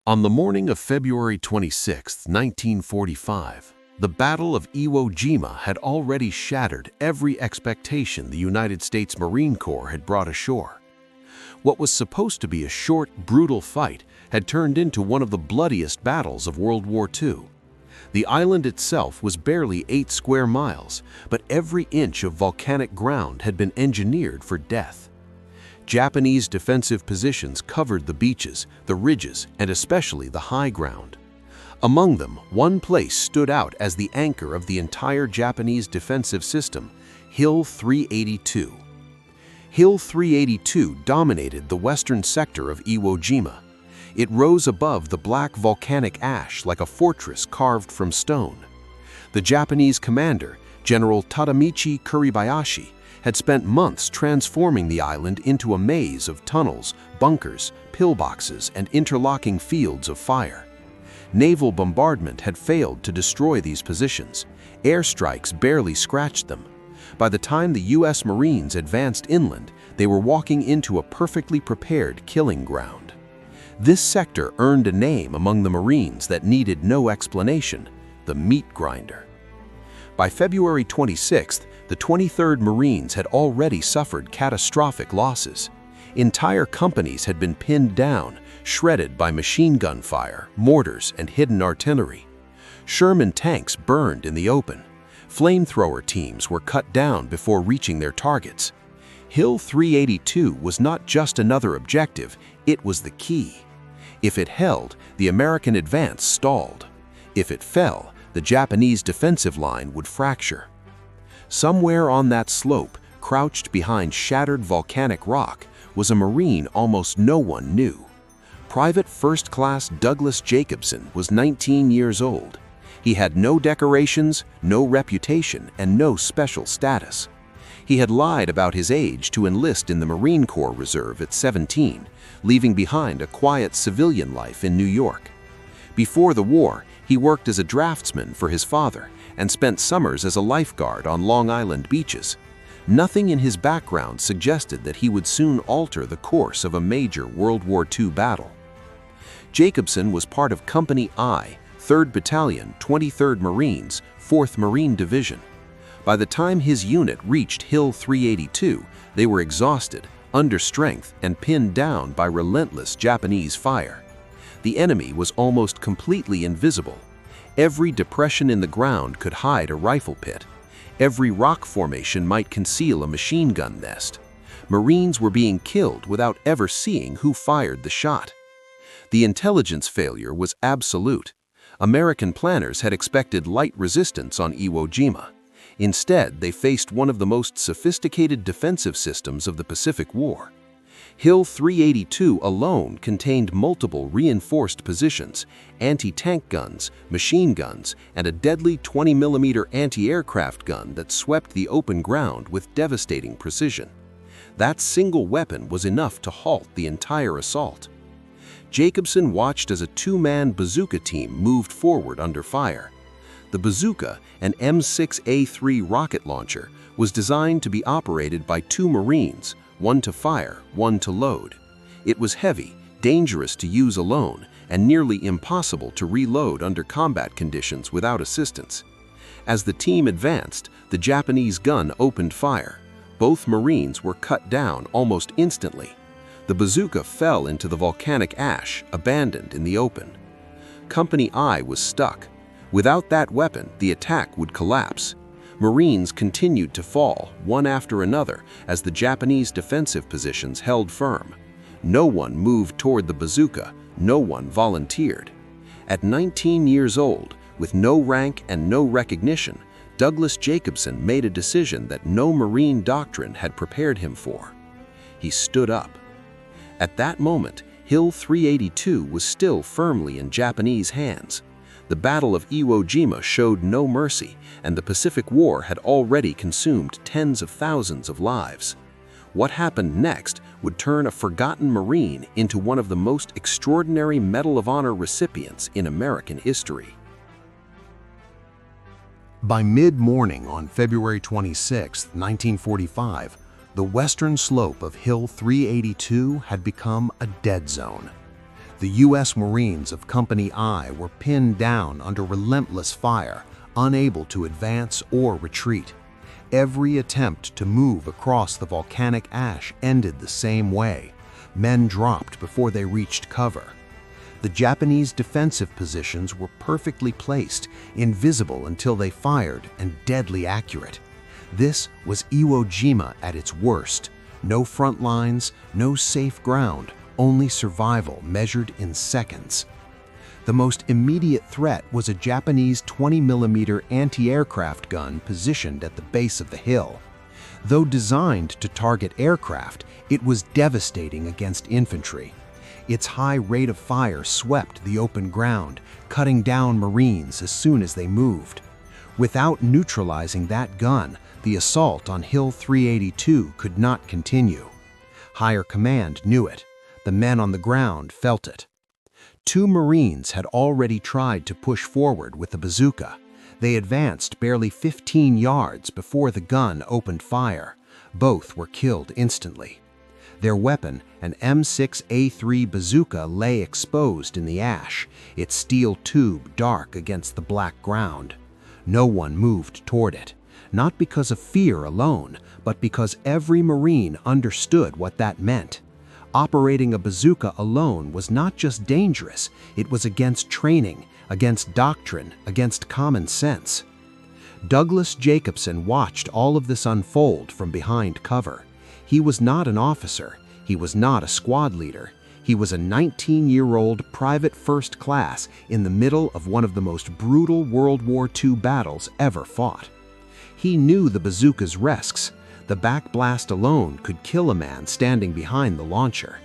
On the morning of February 26, 1945, the Battle of Iwo Jima had already shattered every expectation the United States Marine Corps had brought ashore. What was supposed to be a short, brutal fight had turned into one of the bloodiest battles of World War II. The island itself was barely 8 square miles, but every inch of volcanic ground had been engineered for death. Japanese defensive positions covered the beaches, the ridges, and especially the high ground. Among them, one place stood out as the anchor of the entire Japanese defensive system, Hill 382. Hill 382 dominated the western sector of Iwo Jima. It rose above the black volcanic ash like a fortress carved from stone. The Japanese commander, General Tadamichi Kuribayashi, had spent months transforming the island into a maze of tunnels, bunkers, pillboxes, and interlocking fields of fire. Naval bombardment had failed to destroy these positions. Airstrikes barely scratched them. By the time the U.S. Marines advanced inland, they were walking into a perfectly prepared killing ground. This sector earned a name among the Marines that needed no explanation: the meat grinder. By February 26th, the 23rd Marines had already suffered catastrophic losses. Entire companies had been pinned down, shredded by machine gun fire, mortars, and hidden artillery. Sherman tanks burned in the open. Flamethrower teams were cut down before reaching their targets. Hill 382 was not just another objective, it was the key. If it held, the American advance stalled. If it fell, the Japanese defensive line would fracture. Somewhere on that slope, crouched behind shattered volcanic rock, was a Marine almost no one knew. Private First Class Douglas Jacobson was 19 years old. He had no decorations, no reputation, and no special status. He had lied about his age to enlist in the Marine Corps Reserve at 17, leaving behind a quiet civilian life in New York. Before the war, he worked as a draftsman for his father and spent summers as a lifeguard on Long Island beaches. Nothing in his background suggested that he would soon alter the course of a major World War II battle. Jacobson was part of Company I, 3rd Battalion, 23rd Marines, 4th Marine Division. By the time his unit reached Hill 382, they were exhausted, under strength, and pinned down by relentless Japanese fire. The enemy was almost completely invisible. Every depression in the ground could hide a rifle pit. Every rock formation might conceal a machine gun nest. Marines were being killed without ever seeing who fired the shot. The intelligence failure was absolute. American planners had expected light resistance on Iwo Jima. Instead, they faced one of the most sophisticated defensive systems of the Pacific War. Hill 382 alone contained multiple reinforced positions, anti-tank guns, machine guns, and a deadly 20mm anti-aircraft gun that swept the open ground with devastating precision. That single weapon was enough to halt the entire assault. Jacobson watched as a 2-man bazooka team moved forward under fire. The bazooka, an M6A3 rocket launcher, was designed to be operated by 2 Marines, one to fire, one to load. It was heavy, dangerous to use alone, and nearly impossible to reload under combat conditions without assistance. As the team advanced, the Japanese gun opened fire. Both Marines were cut down almost instantly. The bazooka fell into the volcanic ash, abandoned in the open. Company I was stuck. Without that weapon, the attack would collapse. Marines continued to fall, one after another, as the Japanese defensive positions held firm. No one moved toward the bazooka, no one volunteered. At 19 years old, with no rank and no recognition, Douglas Jacobson made a decision that no Marine doctrine had prepared him for. He stood up. At that moment, Hill 382 was still firmly in Japanese hands. The Battle of Iwo Jima showed no mercy, and the Pacific War had already consumed tens of thousands of lives. What happened next would turn a forgotten Marine into one of the most extraordinary Medal of Honor recipients in American history. By mid-morning on February 26, 1945, the western slope of Hill 382 had become a dead zone. The U.S. Marines of Company I were pinned down under relentless fire, unable to advance or retreat. Every attempt to move across the volcanic ash ended the same way. Men dropped before they reached cover. The Japanese defensive positions were perfectly placed, invisible until they fired, and deadly accurate. This was Iwo Jima at its worst. No front lines, no safe ground, only survival measured in seconds. The most immediate threat was a Japanese 20mm anti-aircraft gun positioned at the base of the hill. Though designed to target aircraft, it was devastating against infantry. Its high rate of fire swept the open ground, cutting down Marines as soon as they moved. Without neutralizing that gun, the assault on Hill 382 could not continue. Higher command knew it. The men on the ground felt it. 2 Marines had already tried to push forward with a bazooka. They advanced barely 15 yards before the gun opened fire. Both were killed instantly. Their weapon, an M6A3 bazooka, lay exposed in the ash, its steel tube dark against the black ground. No one moved toward it, not because of fear alone, but because every Marine understood what that meant. Operating a bazooka alone was not just dangerous, it was against training, against doctrine, against common sense. Douglas Jacobson watched all of this unfold from behind cover. He was not an officer, he was not a squad leader. He was a 19-year-old private first class in the middle of one of the most brutal World War II battles ever fought. He knew the bazooka's risks. The backblast alone could kill a man standing behind the launcher.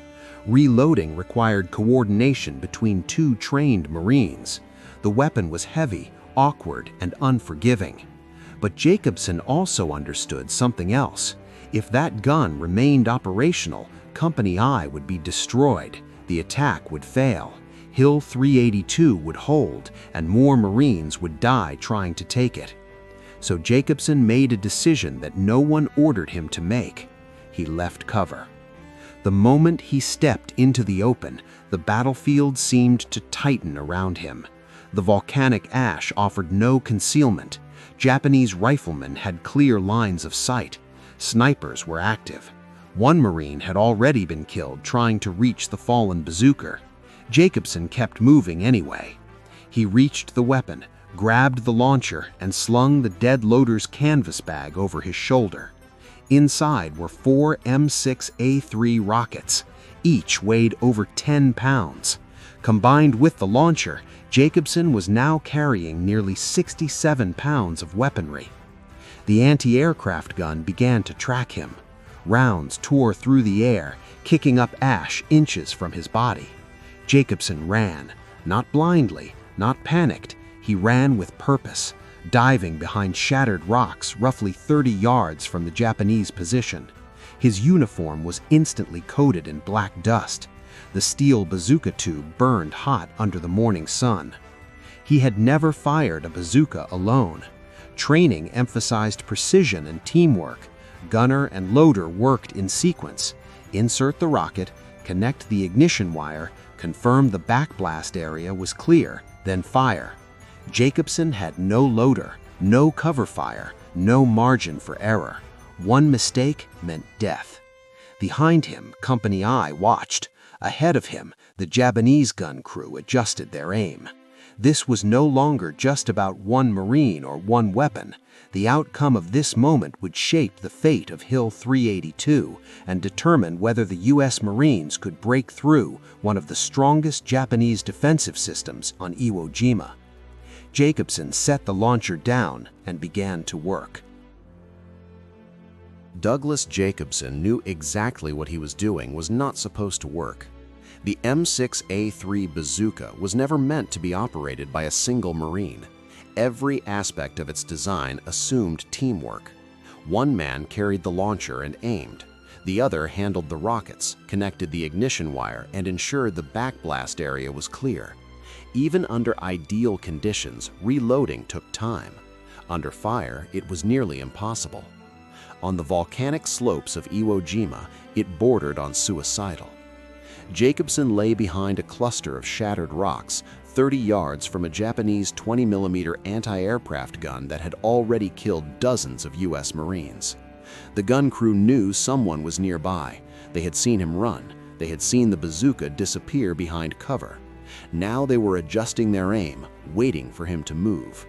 Reloading required coordination between 2 trained Marines. The weapon was heavy, awkward, and unforgiving. But Jacobson also understood something else. If that gun remained operational, Company I would be destroyed, the attack would fail, Hill 382 would hold, and more Marines would die trying to take it. So Jacobson made a decision that no one ordered him to make. He left cover. The moment he stepped into the open, the battlefield seemed to tighten around him. The volcanic ash offered no concealment. Japanese riflemen had clear lines of sight. Snipers were active. 1 Marine had already been killed trying to reach the fallen bazooka. Jacobson kept moving anyway. He reached the weapon, grabbed the launcher, and slung the dead loader's canvas bag over his shoulder. Inside were 4 M6A3 rockets. Each weighed over 10 pounds. Combined with the launcher, Jacobson was now carrying nearly 67 pounds of weaponry. The anti-aircraft gun began to track him. Rounds tore through the air, kicking up ash inches from his body. Jacobson ran, not blindly, not panicked. He ran with purpose, diving behind shattered rocks roughly 30 yards from the Japanese position. His uniform was instantly coated in black dust. The steel bazooka tube burned hot under the morning sun. He had never fired a bazooka alone. Training emphasized precision and teamwork. Gunner and loader worked in sequence. Insert the rocket, connect the ignition wire, confirm the backblast area was clear, then fire. Jacobson had no loader, no cover fire, no margin for error. One mistake meant death. Behind him, Company I watched. Ahead of him, the Japanese gun crew adjusted their aim. This was no longer just about 1 Marine or 1 weapon. The outcome of this moment would shape the fate of Hill 382 and determine whether the U.S. Marines could break through one of the strongest Japanese defensive systems on Iwo Jima. Jacobson set the launcher down and began to work. Douglas Jacobson knew exactly what he was doing was not supposed to work. The M6A3 bazooka was never meant to be operated by a single Marine. Every aspect of its design assumed teamwork. 1 man carried the launcher and aimed. The other handled the rockets, connected the ignition wire, and ensured the backblast area was clear. Even under ideal conditions, reloading took time. Under fire, it was nearly impossible. On the volcanic slopes of Iwo Jima, it bordered on suicidal. Jacobson lay behind a cluster of shattered rocks, 30 yards from a Japanese 20mm anti-aircraft gun that had already killed dozens of U.S. Marines. The gun crew knew someone was nearby. They had seen him run. They had seen the bazooka disappear behind cover. Now they were adjusting their aim, waiting for him to move.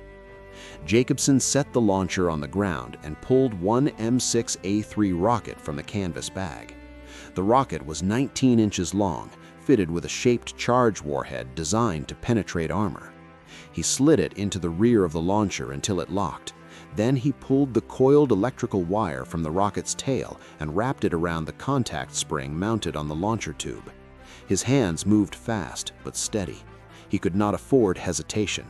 Jacobson set the launcher on the ground and pulled one M6A3 rocket from the canvas bag. The rocket was 19 inches long, fitted with a shaped charge warhead designed to penetrate armor. He slid it into the rear of the launcher until it locked. Then he pulled the coiled electrical wire from the rocket's tail and wrapped it around the contact spring mounted on the launcher tube. His hands moved fast but steady. He could not afford hesitation.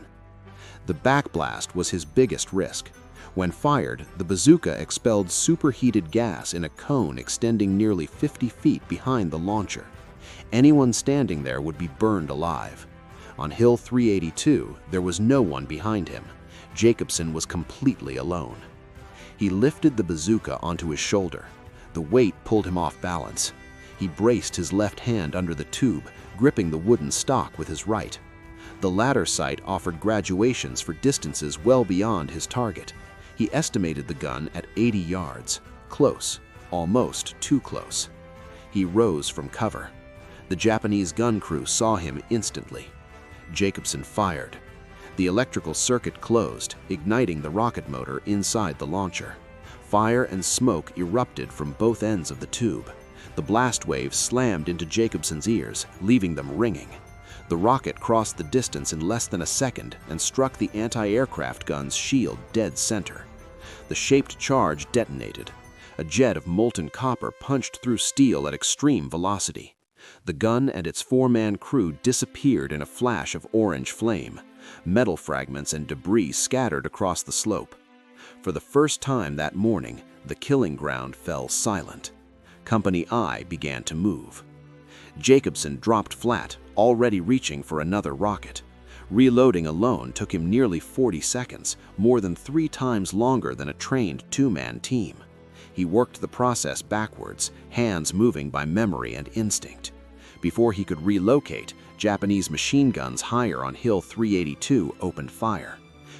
The backblast was his biggest risk. When fired, the bazooka expelled superheated gas in a cone extending nearly 50 feet behind the launcher. Anyone standing there would be burned alive. On Hill 382, there was no one behind him. Jacobson was completely alone. He lifted the bazooka onto his shoulder. The weight pulled him off balance. He braced his left hand under the tube, gripping the wooden stock with his right. The latter sight offered graduations for distances well beyond his target. He estimated the gun at 80 yards. Close, almost too close. He rose from cover. The Japanese gun crew saw him instantly. Jacobson fired. The electrical circuit closed, igniting the rocket motor inside the launcher. Fire and smoke erupted from both ends of the tube. The blast wave slammed into Jacobson's ears, leaving them ringing. The rocket crossed the distance in less than a second and struck the anti-aircraft gun's shield dead center. The shaped charge detonated. A jet of molten copper punched through steel at extreme velocity. The gun and its four-man crew disappeared in a flash of orange flame. Metal fragments and debris scattered across the slope. For the first time that morning, the killing ground fell silent. Company I began to move. Jacobson dropped flat, already reaching for another rocket. Reloading alone took him nearly 40 seconds, more than 3 times longer than a trained two-man team. He worked the process backwards, hands moving by memory and instinct. Before he could relocate, Japanese machine guns higher on Hill 382 opened fire.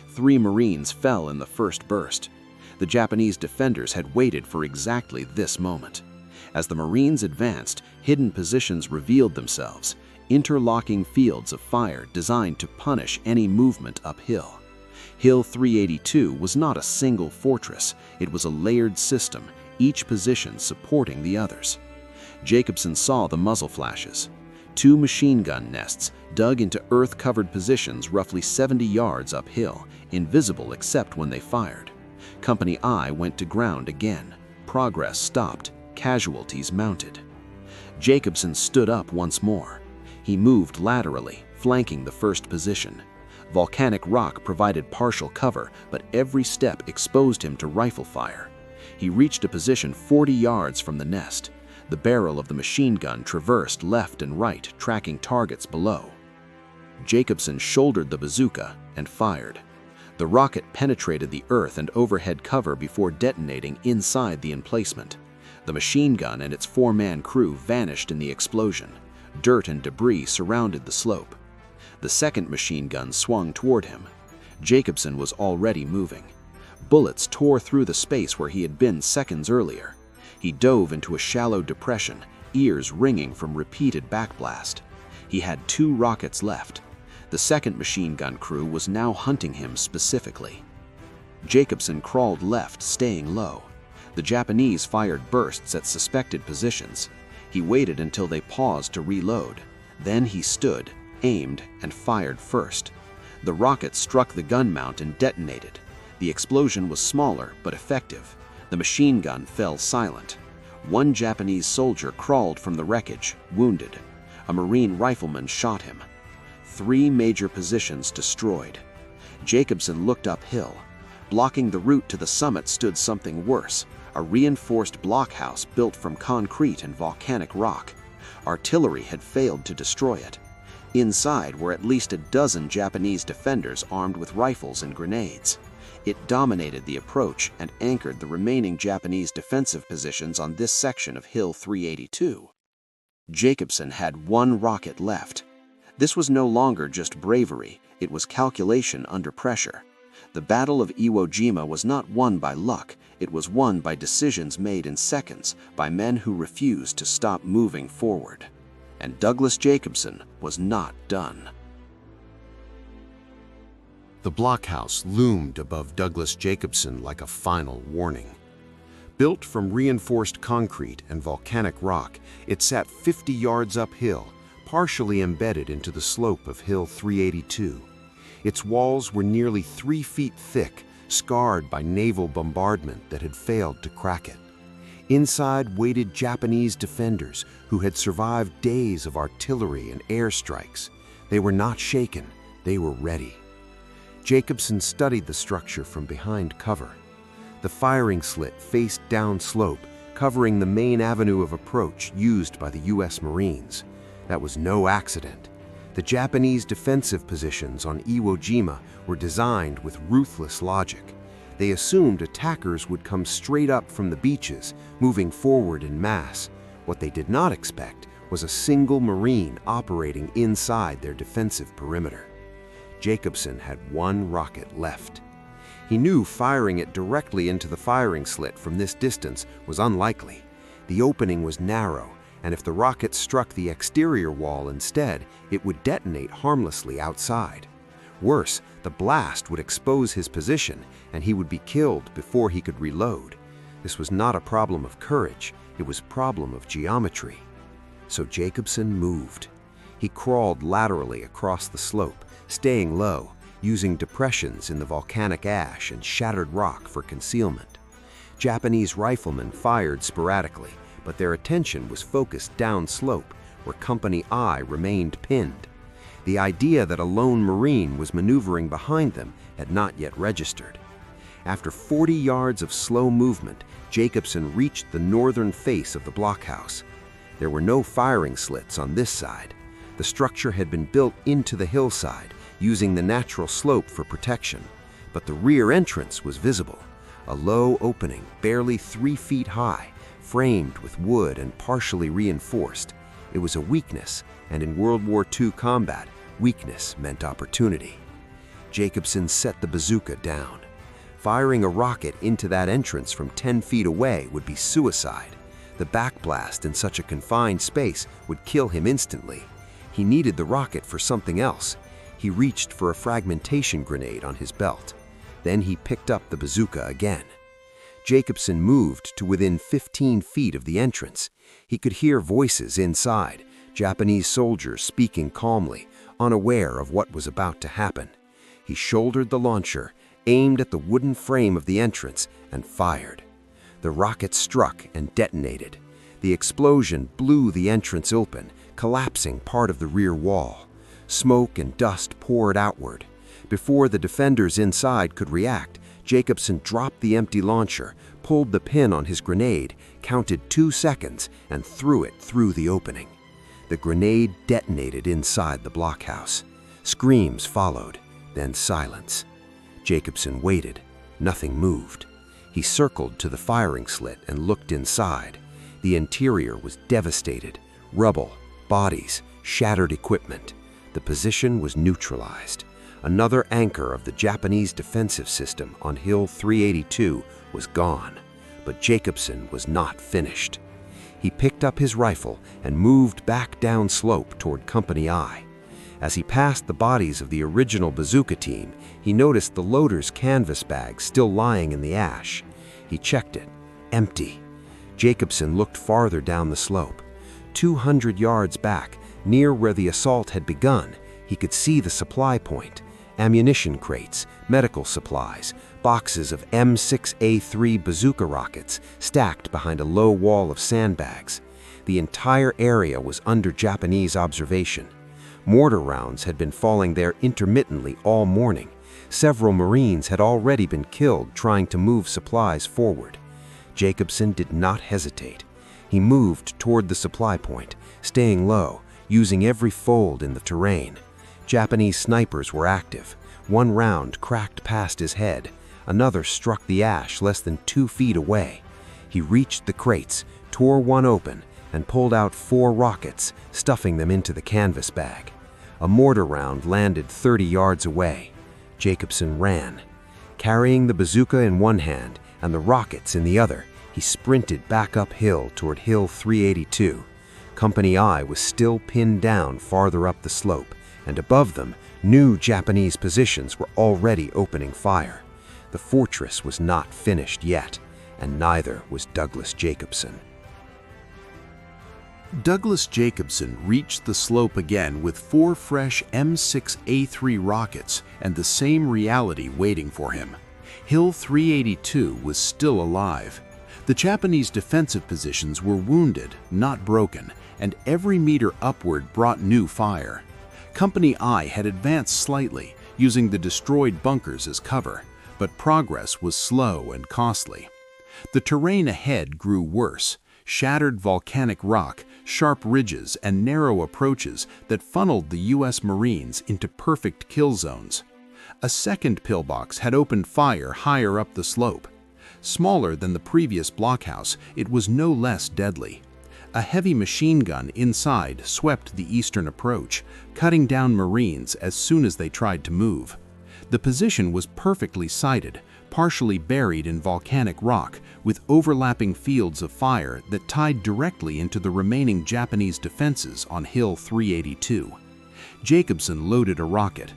3 Marines fell in the first burst. The Japanese defenders had waited for exactly this moment. As the Marines advanced, hidden positions revealed themselves, interlocking fields of fire designed to punish any movement uphill. Hill 382 was not a single fortress, it was a layered system, each position supporting the others. Jacobson saw the muzzle flashes. 2 machine gun nests dug into earth-covered positions roughly 70 yards uphill, invisible except when they fired. Company I went to ground again. Progress stopped, casualties mounted. Jacobson stood up once more. He moved laterally, flanking the first position. Volcanic rock provided partial cover, but every step exposed him to rifle fire. He reached a position 40 yards from the nest. The barrel of the machine gun traversed left and right, tracking targets below. Jacobson shouldered the bazooka and fired. The rocket penetrated the earth and overhead cover before detonating inside the emplacement. The machine gun and its 4-man crew vanished in the explosion. Dirt and debris surrounded the slope. The second machine gun swung toward him. Jacobson was already moving. Bullets tore through the space where he had been seconds earlier. He dove into a shallow depression, ears ringing from repeated backblast. He had 2 rockets left. The second machine gun crew was now hunting him specifically. Jacobson crawled left, staying low. The Japanese fired bursts at suspected positions. He waited until they paused to reload. Then he stood, aimed, and fired first. The rocket struck the gun mount and detonated. The explosion was smaller but effective. The machine gun fell silent. 1 Japanese soldier crawled from the wreckage, wounded. A Marine rifleman shot him. 3 major positions destroyed. Jacobson looked uphill. Blocking the route to the summit stood something worse, a reinforced blockhouse built from concrete and volcanic rock. Artillery had failed to destroy it. Inside were at least a dozen Japanese defenders armed with rifles and grenades. It dominated the approach and anchored the remaining Japanese defensive positions on this section of Hill 382. Jacobson had one rocket left. This was no longer just bravery, it was calculation under pressure. The Battle of Iwo Jima was not won by luck, it was won by decisions made in seconds by men who refused to stop moving forward. And Douglas Jacobson was not done. The blockhouse loomed above Douglas Jacobson like a final warning. Built from reinforced concrete and volcanic rock, it sat 50 yards uphill, partially embedded into the slope of Hill 382. Its walls were nearly 3 feet thick, scarred by naval bombardment that had failed to crack it. Inside waited Japanese defenders who had survived days of artillery and airstrikes. They were not shaken, they were ready. Jacobson studied the structure from behind cover. The firing slit faced downslope, covering the main avenue of approach used by the U.S. Marines. That was no accident. The Japanese defensive positions on Iwo Jima were designed with ruthless logic. They assumed attackers would come straight up from the beaches, moving forward in mass. What they did not expect was a single Marine operating inside their defensive perimeter. Jacobson had one rocket left. He knew firing it directly into the firing slit from this distance was unlikely. The opening was narrow, and if the rocket struck the exterior wall instead, it would detonate harmlessly outside. Worse, the blast would expose his position, and he would be killed before he could reload. This was not a problem of courage, it was a problem of geometry. So Jacobson moved. He crawled laterally across the slope, staying low, using depressions in the volcanic ash and shattered rock for concealment. Japanese riflemen fired sporadically, but their attention was focused downslope, where Company I remained pinned. The idea that a lone Marine was maneuvering behind them had not yet registered. After 40 yards of slow movement, Jacobson reached the northern face of the blockhouse. There were no firing slits on this side. The structure had been built into the hillside, using the natural slope for protection, but the rear entrance was visible, a low opening barely 3 feet high, framed with wood and partially reinforced. It was a weakness, and in World War II combat, weakness meant opportunity. Jacobson set the bazooka down. Firing a rocket into that entrance from 10 feet away would be suicide. The backblast in such a confined space would kill him instantly. He needed the rocket for something else. He reached for a fragmentation grenade on his belt. Then he picked up the bazooka again. Jacobson moved to within 15 feet of the entrance. He could hear voices inside, Japanese soldiers speaking calmly, unaware of what was about to happen. He shouldered the launcher, aimed at the wooden frame of the entrance, and fired. The rocket struck and detonated. The explosion blew the entrance open, collapsing part of the rear wall. Smoke and dust poured outward. Before the defenders inside could react, Jacobson dropped the empty launcher, pulled the pin on his grenade, counted 2 seconds, and threw it through the opening. The grenade detonated inside the blockhouse. Screams followed, then silence. Jacobson waited. Nothing moved. He circled to the firing slit and looked inside. The interior was devastated. Rubble, bodies, shattered equipment. The position was neutralized. Another anchor of the Japanese defensive system on Hill 382 was gone, but Jacobson was not finished. He picked up his rifle and moved back downslope toward Company I. As he passed the bodies of the original bazooka team, he noticed the loader's canvas bag still lying in the ash. He checked it. Empty. Jacobson looked farther down the slope. 200 yards back, near where the assault had begun, he could see the supply point. Ammunition crates, medical supplies, boxes of M6A3 bazooka rockets stacked behind a low wall of sandbags. The entire area was under Japanese observation. Mortar rounds had been falling there intermittently all morning. Several Marines had already been killed trying to move supplies forward. Jacobson did not hesitate. He moved toward the supply point, staying low, using every fold in the terrain. Japanese snipers were active. One round cracked past his head. Another struck the ash less than 2 feet away. He reached the crates, tore one open, and pulled out 4 rockets, stuffing them into the canvas bag. A mortar round landed 30 yards away. Jacobson ran. Carrying the bazooka in one hand and the rockets in the other, he sprinted back uphill toward Hill 382. Company I was still pinned down farther up the slope, and above them, new Japanese positions were already opening fire. The fortress was not finished yet, and neither was Douglas Jacobson. Douglas Jacobson reached the slope again with 4 fresh M6A3 rockets and the same reality waiting for him. Hill 382 was still alive. The Japanese defensive positions were wounded, not broken, and every meter upward brought new fire. Company I had advanced slightly, using the destroyed bunkers as cover, but progress was slow and costly. The terrain ahead grew worse. Shattered volcanic rock, sharp ridges, and narrow approaches that funneled the U.S. Marines into perfect kill zones. A second pillbox had opened fire higher up the slope. Smaller than the previous blockhouse, it was no less deadly. A heavy machine gun inside swept the eastern approach, cutting down Marines as soon as they tried to move. The position was perfectly sighted, partially buried in volcanic rock, with overlapping fields of fire that tied directly into the remaining Japanese defenses on Hill 382. Jacobson loaded a rocket.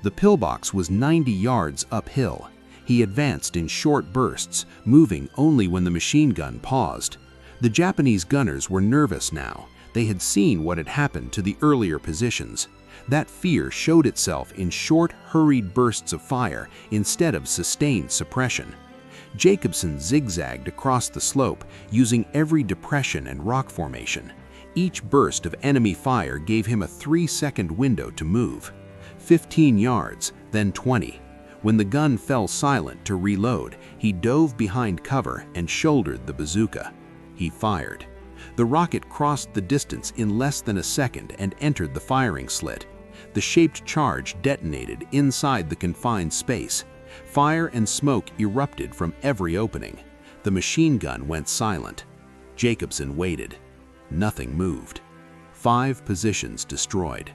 The pillbox was 90 yards uphill. He advanced in short bursts, moving only when the machine gun paused. The Japanese gunners were nervous now. They had seen what had happened to the earlier positions. That fear showed itself in short, hurried bursts of fire instead of sustained suppression. Jacobson zigzagged across the slope, using every depression and rock formation. Each burst of enemy fire gave him a 3-second window to move. 15 yards, then 20. When the gun fell silent to reload, he dove behind cover and shouldered the bazooka. He fired. The rocket crossed the distance in less than a second and entered the firing slit. The shaped charge detonated inside the confined space. Fire and smoke erupted from every opening. The machine gun went silent. Jacobson waited. Nothing moved. 5 positions destroyed.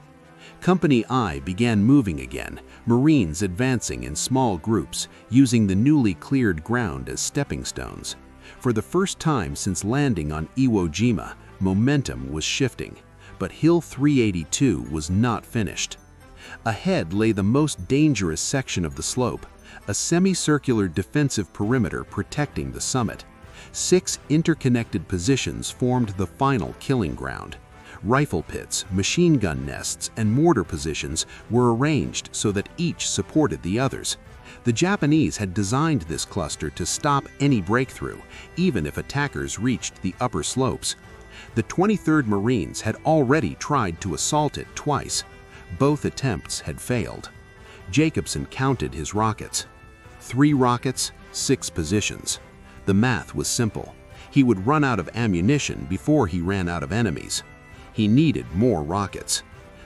Company I began moving again, Marines advancing in small groups, using the newly cleared ground as stepping stones. For the first time since landing on Iwo Jima, momentum was shifting, but Hill 382 was not finished. Ahead lay the most dangerous section of the slope, a semicircular defensive perimeter protecting the summit. 6 interconnected positions formed the final killing ground. Rifle pits, machine gun nests, and mortar positions were arranged so that each supported the others. The Japanese had designed this cluster to stop any breakthrough, even if attackers reached the upper slopes. The 23rd Marines had already tried to assault it twice. Both attempts had failed. Jacobson counted his rockets. 3 rockets, 6 positions. The math was simple. He would run out of ammunition before he ran out of enemies. He needed more rockets.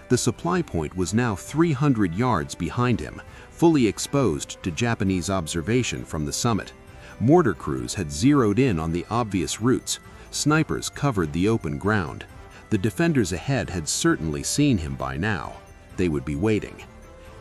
The supply point was now 300 yards behind him, fully exposed to Japanese observation from the summit. Mortar crews had zeroed in on the obvious routes. Snipers covered the open ground. The defenders ahead had certainly seen him by now. They would be waiting.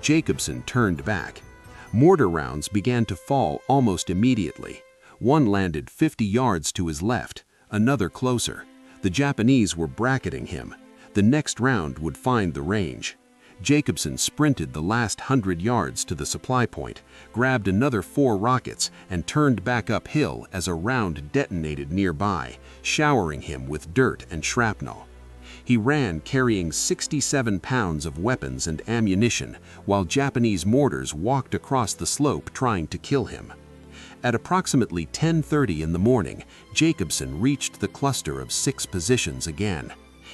Jacobson turned back. Mortar rounds began to fall almost immediately. One landed 50 yards to his left, another closer. The Japanese were bracketing him. The next round would find the range. Jacobson sprinted the last 100 yards to the supply point, grabbed another 4 rockets, and turned back uphill as a round detonated nearby, showering him with dirt and shrapnel. He ran carrying 67 pounds of weapons and ammunition, while Japanese mortars walked across the slope trying to kill him. At approximately 10:30 in the morning, Jacobson reached the cluster of 6 positions again.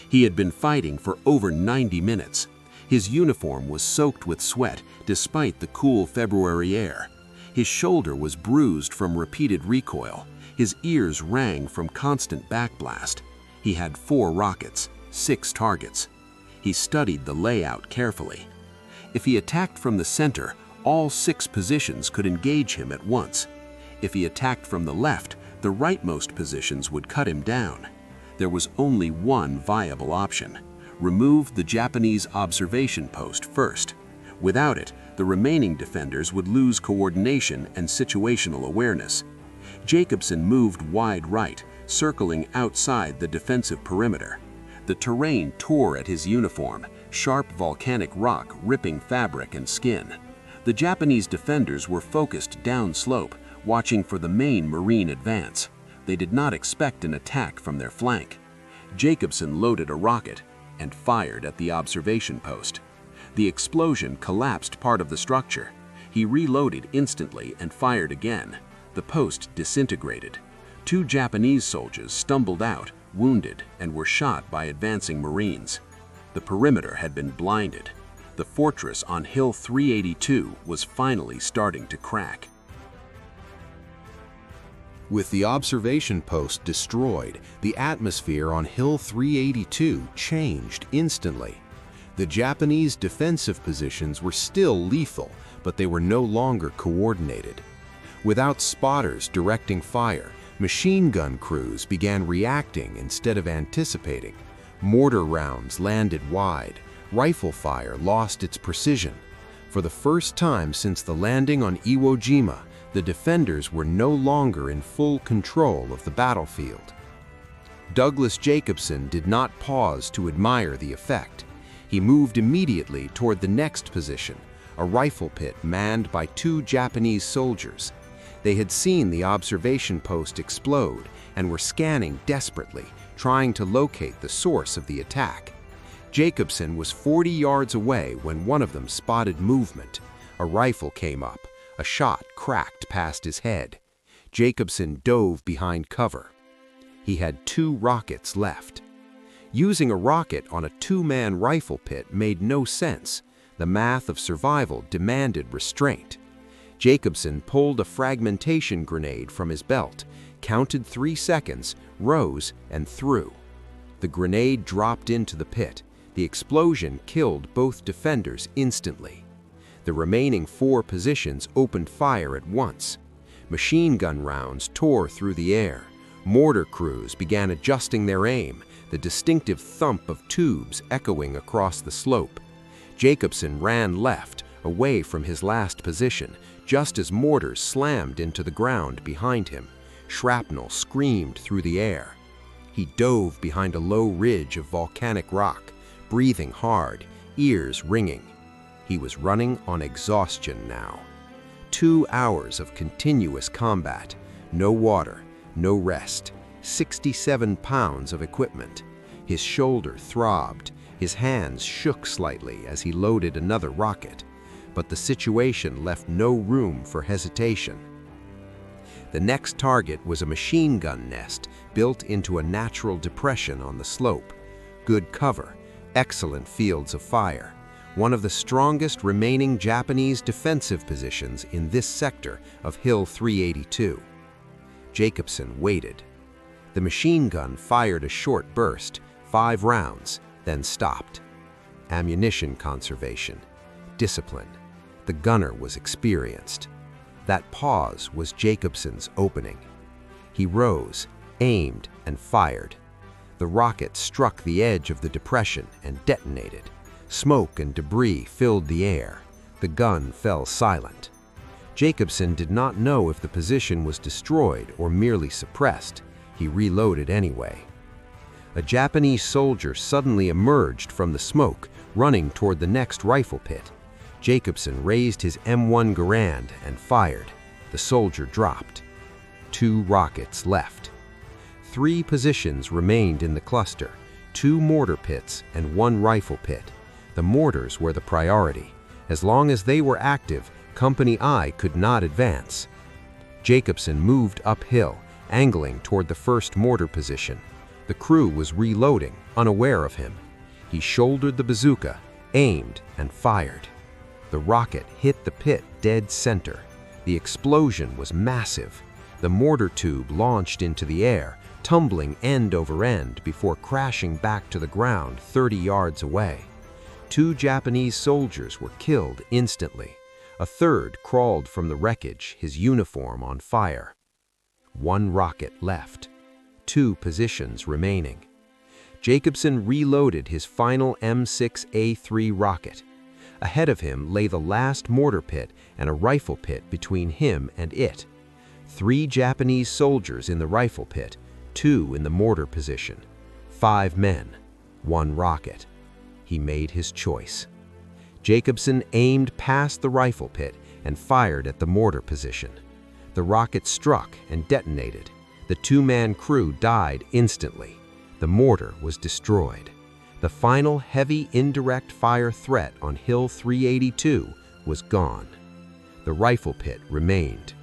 He had been fighting for over 90 minutes. His uniform was soaked with sweat despite the cool February air. His shoulder was bruised from repeated recoil. His ears rang from constant backblast. He had 4 rockets, 6 targets. He studied the layout carefully. If he attacked from the center, all 6 positions could engage him at once. If he attacked from the left, the rightmost positions would cut him down. There was only one viable option: remove the Japanese observation post first. Without it, the remaining defenders would lose coordination and situational awareness. Jacobson moved wide right, circling outside the defensive perimeter. The terrain tore at his uniform, sharp volcanic rock ripping fabric and skin. The Japanese defenders were focused downslope, watching for the main Marine advance. They did not expect an attack from their flank. Jacobson loaded a rocket and fired at the observation post. The explosion collapsed part of the structure. He reloaded instantly and fired again. The post disintegrated. 2 Japanese soldiers stumbled out, wounded, and were shot by advancing Marines. The perimeter had been blinded. The fortress on Hill 382 was finally starting to crack. With the observation post destroyed, the atmosphere on Hill 382 changed instantly. The Japanese defensive positions were still lethal, but they were no longer coordinated. Without spotters directing fire, machine gun crews began reacting instead of anticipating. Mortar rounds landed wide. Rifle fire lost its precision. For the first time since the landing on Iwo Jima, the defenders were no longer in full control of the battlefield. Douglas Jacobson did not pause to admire the effect. He moved immediately toward the next position, a rifle pit manned by 2 Japanese soldiers. They had seen the observation post explode and were scanning desperately, trying to locate the source of the attack. Jacobson was 40 yards away when one of them spotted movement. A rifle came up. A shot cracked past his head. Jacobson dove behind cover. He had 2 rockets left. Using a rocket on a 2-man rifle pit made no sense. The math of survival demanded restraint. Jacobson pulled a fragmentation grenade from his belt, counted 3 seconds, rose, and threw. The grenade dropped into the pit. The explosion killed both defenders instantly. The remaining 4 positions opened fire at once. Machine gun rounds tore through the air. Mortar crews began adjusting their aim, the distinctive thump of tubes echoing across the slope. Jacobson ran left, away from his last position, just as mortars slammed into the ground behind him. Shrapnel screamed through the air. He dove behind a low ridge of volcanic rock, breathing hard, ears ringing. He was running on exhaustion now. 2 hours of continuous combat, no water, no rest, 67 pounds of equipment. His shoulder throbbed, his hands shook slightly as he loaded another rocket, but the situation left no room for hesitation. The next target was a machine gun nest built into a natural depression on the slope. Good cover, excellent fields of fire. One of the strongest remaining Japanese defensive positions in this sector of Hill 382. Jacobson waited. The machine gun fired a short burst, 5 rounds, then stopped. Ammunition conservation, discipline. The gunner was experienced. That pause was Jacobson's opening. He rose, aimed, and fired. The rocket struck the edge of the depression and detonated. Smoke and debris filled the air. The gun fell silent. Jacobson did not know if the position was destroyed or merely suppressed. He reloaded anyway. A Japanese soldier suddenly emerged from the smoke, running toward the next rifle pit. Jacobson raised his M1 Garand and fired. The soldier dropped. 2 rockets left. 3 positions remained in the cluster, 2 mortar pits and 1 rifle pit. The mortars were the priority. As long as they were active, Company I could not advance. Jacobson moved uphill, angling toward the first mortar position. The crew was reloading, unaware of him. He shouldered the bazooka, aimed, and fired. The rocket hit the pit dead center. The explosion was massive. The mortar tube launched into the air, tumbling end over end before crashing back to the ground 30 yards away. 2 Japanese soldiers were killed instantly. A third crawled from the wreckage, his uniform on fire. 1 rocket left. 2 positions remaining. Jacobson reloaded his final M6A3 rocket. Ahead of him lay the last mortar pit and a rifle pit between him and it. 3 Japanese soldiers in the rifle pit, 2 in the mortar position. 5 men, 1 rocket. He made his choice. Jacobson aimed past the rifle pit and fired at the mortar position. The rocket struck and detonated. The 2-man crew died instantly. The mortar was destroyed. The final heavy indirect fire threat on Hill 382 was gone. The rifle pit remained.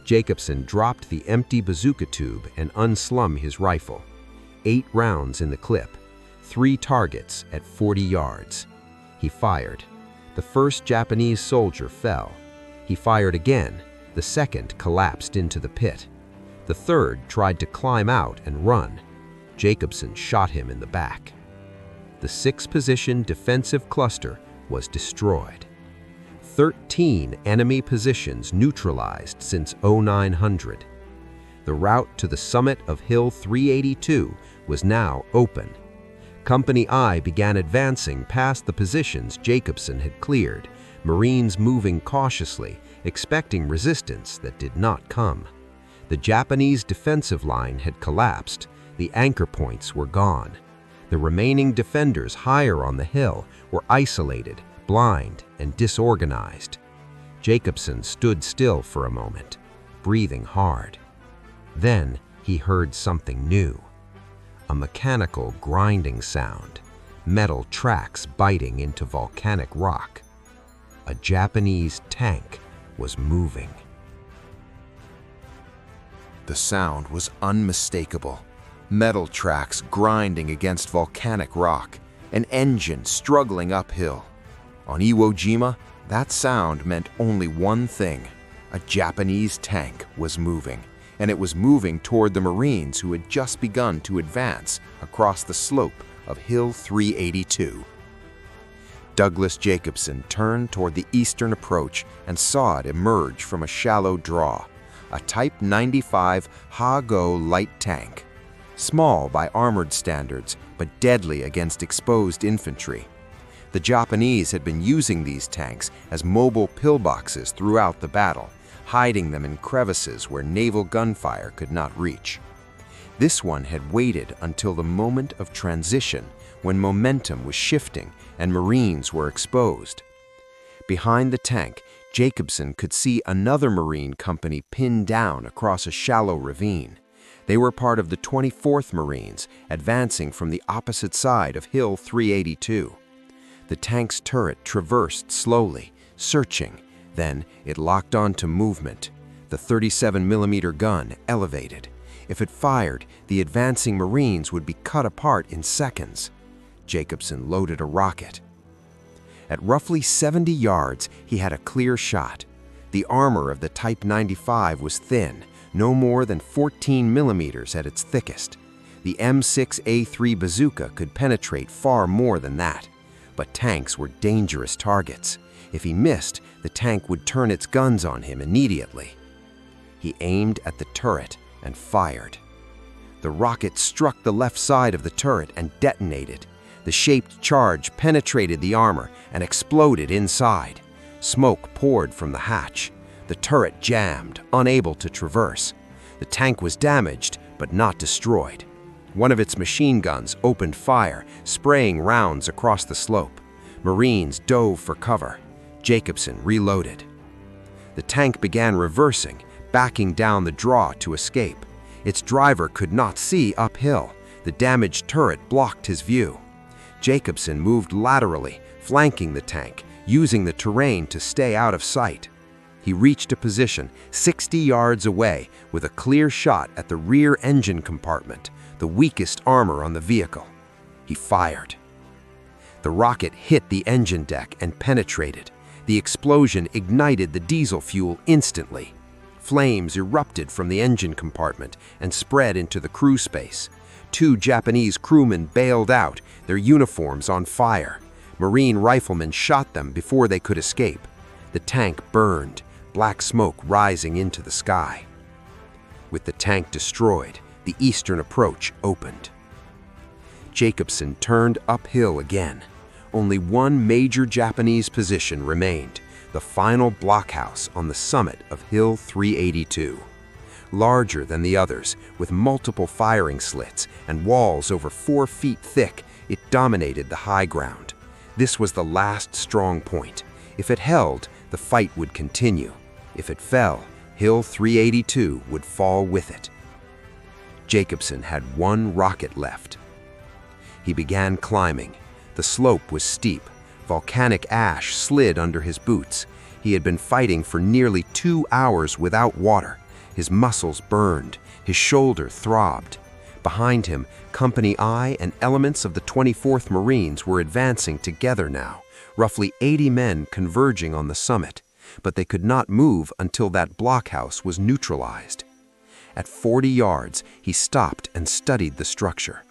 Jacobson dropped the empty bazooka tube and unslung his rifle. 8 rounds in the clip, 3 targets at 40 yards. He fired. The first Japanese soldier fell. He fired again. The second collapsed into the pit. The third tried to climb out and run. Jacobson shot him in the back. The 6-position defensive cluster was destroyed. 13 enemy positions neutralized since 0900. The route to the summit of Hill 382 was now open. Company I began advancing past the positions Jacobson had cleared, Marines moving cautiously, expecting resistance that did not come. The Japanese defensive line had collapsed. The anchor points were gone. The remaining defenders higher on the hill were isolated, blind, and disorganized. Jacobson stood still for a moment, breathing hard. Then he heard something new. A mechanical grinding sound, metal tracks biting into volcanic rock. A Japanese tank was moving. The sound was unmistakable. Metal tracks grinding against volcanic rock, an engine struggling uphill. On Iwo Jima, that sound meant only one thing. A Japanese tank was moving, and it was moving toward the Marines who had just begun to advance across the slope of Hill 382. Douglas Jacobson turned toward the eastern approach and saw it emerge from a shallow draw, a Type 95 Ha-Go light tank. Small by armored standards, but deadly against exposed infantry. The Japanese had been using these tanks as mobile pillboxes throughout the battle, hiding them in crevices where naval gunfire could not reach. This one had waited until the moment of transition, when momentum was shifting and Marines were exposed. Behind the tank, Jacobson could see another Marine company pinned down across a shallow ravine. They were part of the 24th Marines, advancing from the opposite side of Hill 382. The tank's turret traversed slowly, searching. Then it locked on to movement. The 37mm gun elevated. If it fired, the advancing Marines would be cut apart in seconds. Jacobson loaded a rocket. At roughly 70 yards, he had a clear shot. The armor of the Type 95 was thin, no more than 14 millimeters at its thickest. The M6A3 bazooka could penetrate far more than that. But tanks were dangerous targets. If he missed, the tank would turn its guns on him immediately. He aimed at the turret and fired. The rocket struck the left side of the turret and detonated. The shaped charge penetrated the armor and exploded inside. Smoke poured from the hatch. The turret jammed, unable to traverse. The tank was damaged, but not destroyed. One of its machine guns opened fire, spraying rounds across the slope. Marines dove for cover. Jacobson reloaded. The tank began reversing, backing down the draw to escape. Its driver could not see uphill. The damaged turret blocked his view. Jacobson moved laterally, flanking the tank, using the terrain to stay out of sight. He reached a position 60 yards away with a clear shot at the rear engine compartment, the weakest armor on the vehicle. He fired. The rocket hit the engine deck and penetrated. The explosion ignited the diesel fuel instantly. Flames erupted from the engine compartment and spread into the crew space. 2 Japanese crewmen bailed out, their uniforms on fire. Marine riflemen shot them before they could escape. The tank burned, black smoke rising into the sky. With the tank destroyed, the eastern approach opened. Jacobson turned uphill again. Only one major Japanese position remained, the final blockhouse on the summit of Hill 382. Larger than the others, with multiple firing slits and walls over 4 feet thick, it dominated the high ground. This was the last strong point. If it held, the fight would continue. If it fell, Hill 382 would fall with it. Jacobson had one rocket left. He began climbing. The slope was steep. Volcanic ash slid under his boots. He had been fighting for nearly 2 hours without water. His muscles burned. His shoulder throbbed. Behind him, Company I and elements of the 24th Marines were advancing together now, roughly 80 men converging on the summit, but they could not move until that blockhouse was neutralized. At 40 yards, he stopped and studied the structure.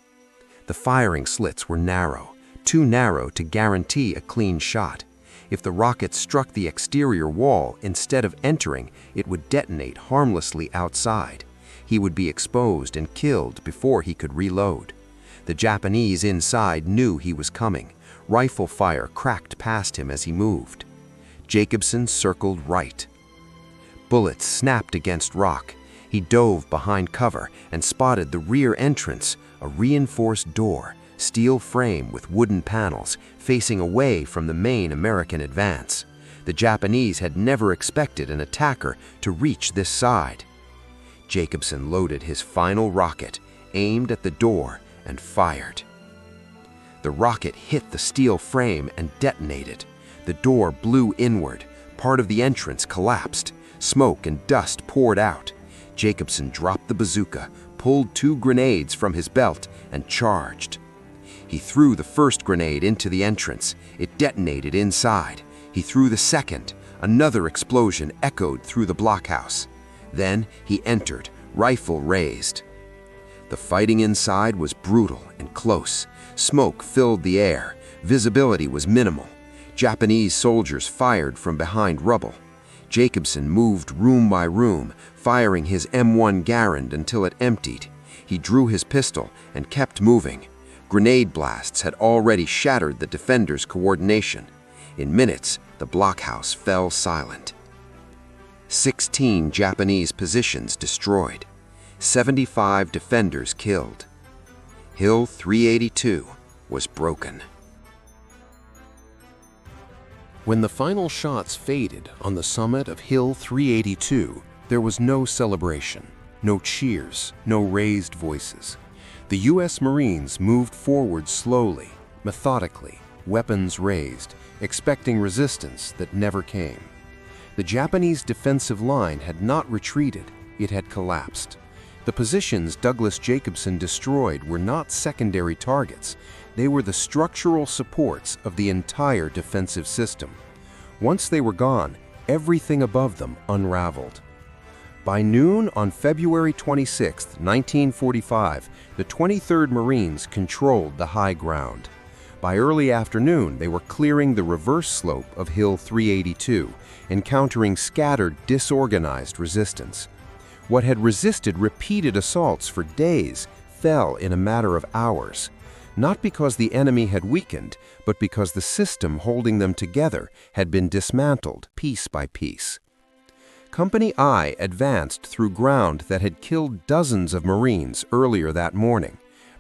The firing slits were narrow, too narrow to guarantee a clean shot. If the rocket struck the exterior wall instead of entering, it would detonate harmlessly outside. He would be exposed and killed before he could reload. The Japanese inside knew he was coming. Rifle fire cracked past him as he moved. Jacobson circled right. Bullets snapped against rock. He dove behind cover and spotted the rear entrance, a reinforced door, steel frame with wooden panels, facing away from the main American advance. The Japanese had never expected an attacker to reach this side. Jacobson loaded his final rocket, aimed at the door, and fired. The rocket hit the steel frame and detonated. The door blew inward. Part of the entrance collapsed. Smoke and dust poured out. Jacobson dropped the bazooka, pulled 2 grenades from his belt, and charged. He threw the first grenade into the entrance. It detonated inside. He threw the second. Another explosion echoed through the blockhouse. Then he entered, rifle raised. The fighting inside was brutal and close. Smoke filled the air. Visibility was minimal. Japanese soldiers fired from behind rubble. Jacobson moved room by room, firing his M1 Garand until it emptied. He drew his pistol and kept moving. Grenade blasts had already shattered the defenders' coordination. In minutes, the blockhouse fell silent. 16 Japanese positions destroyed. 75 defenders killed. Hill 382 was broken. When the final shots faded on the summit of Hill 382, there was no celebration, no cheers, no raised voices. The U.S. Marines moved forward slowly, methodically, weapons raised, expecting resistance that never came. The Japanese defensive line had not retreated, it had collapsed. The positions Douglas Jacobson destroyed were not secondary targets, they were the structural supports of the entire defensive system. Once they were gone, everything above them unraveled. By noon on February 26, 1945, the 23rd Marines controlled the high ground. By early afternoon, they were clearing the reverse slope of Hill 382, encountering scattered, disorganized resistance. What had resisted repeated assaults for days fell in a matter of hours, not because the enemy had weakened, but because the system holding them together had been dismantled piece by piece. Company I advanced through ground that had killed dozens of Marines earlier that morning,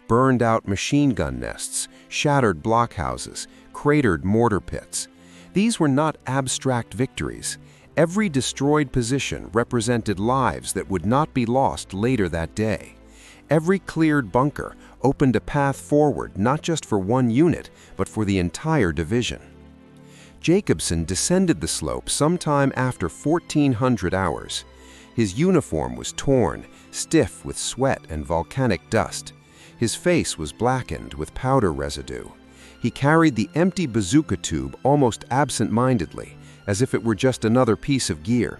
burned out machine gun nests, shattered blockhouses, cratered mortar pits. These were not abstract victories. Every destroyed position represented lives that would not be lost later that day. Every cleared bunker opened a path forward not just for one unit, but for the entire division. Jacobson descended the slope sometime after 1,400 hours. His uniform was torn, stiff with sweat and volcanic dust. His face was blackened with powder residue. He carried the empty bazooka tube almost absent-mindedly, as if it were just another piece of gear.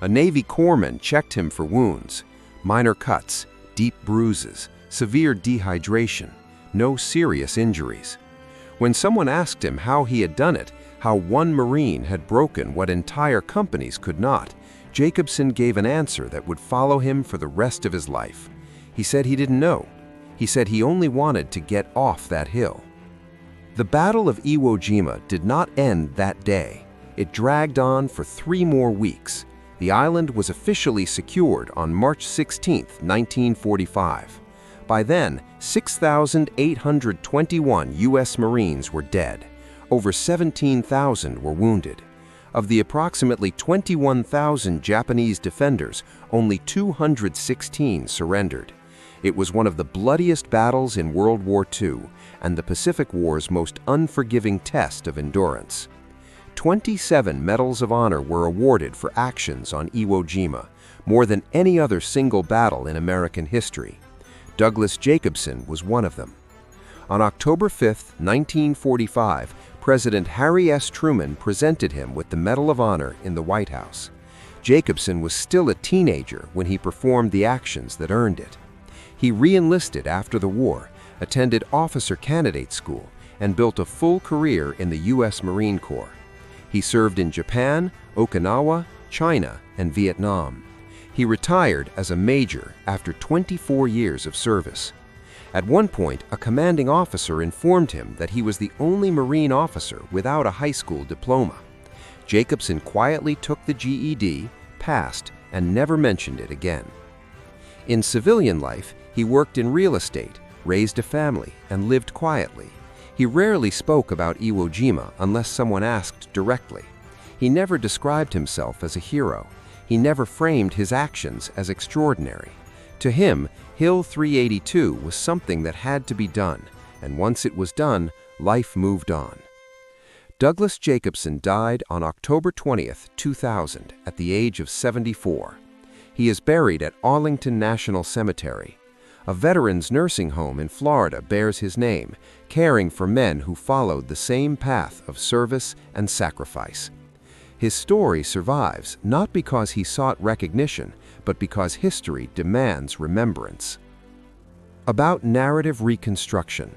A Navy corpsman checked him for wounds, minor cuts, deep bruises, severe dehydration, no serious injuries. When someone asked him how he had done it, how one Marine had broken what entire companies could not, Jacobson gave an answer that would follow him for the rest of his life. He said he didn't know. He said he only wanted to get off that hill. The Battle of Iwo Jima did not end that day. It dragged on for 3 more weeks. The island was officially secured on March 16, 1945. By then, 6,821 U.S. Marines were dead. Over 17,000 were wounded. Of the approximately 21,000 Japanese defenders, only 216 surrendered. It was one of the bloodiest battles in World War II and the Pacific War's most unforgiving test of endurance. 27 Medals of Honor were awarded for actions on Iwo Jima, more than any other single battle in American history. Douglas Jacobson was one of them. On October 5, 1945, President Harry S. Truman presented him with the Medal of Honor in the White House. Jacobson was still a teenager when he performed the actions that earned it. He re-enlisted after the war, attended officer candidate school, and built a full career in the U.S. Marine Corps. He served in Japan, Okinawa, China, and Vietnam. He retired as a major after 24 years of service. At one point, a commanding officer informed him that he was the only Marine officer without a high school diploma. Jacobson quietly took the GED, passed, and never mentioned it again. In civilian life, he worked in real estate, raised a family, and lived quietly. He rarely spoke about Iwo Jima unless someone asked directly. He never described himself as a hero. He never framed his actions as extraordinary. To him, Hill 382 was something that had to be done, and once it was done, life moved on. Douglas Jacobson died on October 20, 2000, at the age of 74. He is buried at Arlington National Cemetery. A veterans' nursing home in Florida bears his name, caring for men who followed the same path of service and sacrifice. His story survives not because he sought recognition, but because history demands remembrance. About narrative reconstruction.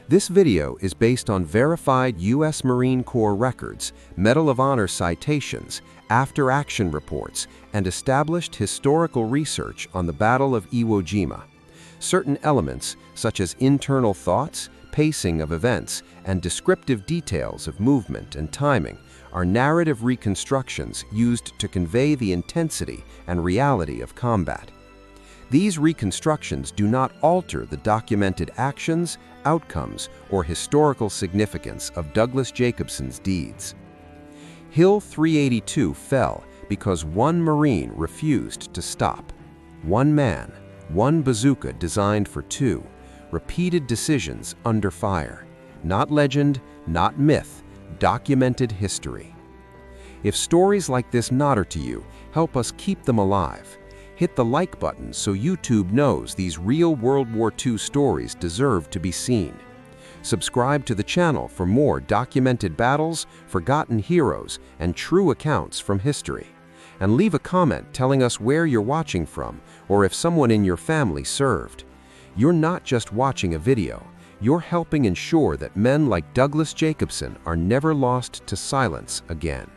This video is based on verified U.S. Marine Corps records, Medal of Honor citations, after-action reports, and established historical research on the Battle of Iwo Jima. Certain elements, such as internal thoughts, pacing of events, and descriptive details of movement and timing, are narrative reconstructions used to convey the intensity and reality of combat. These reconstructions do not alter the documented actions, outcomes, or historical significance of Douglas Jacobson's deeds. Hill 382 fell because one Marine refused to stop. One man, one bazooka designed for 2, repeated decisions under fire. Not legend, not myth, documented history. If stories like this matter to you, help us keep them alive. Hit the like button so YouTube knows these real World War II stories deserve to be seen. Subscribe to the channel for more documented battles, forgotten heroes, and true accounts from history. And leave a comment telling us where you're watching from or if someone in your family served. You're not just watching a video, you're helping ensure that men like Douglas Jacobson are never lost to silence again.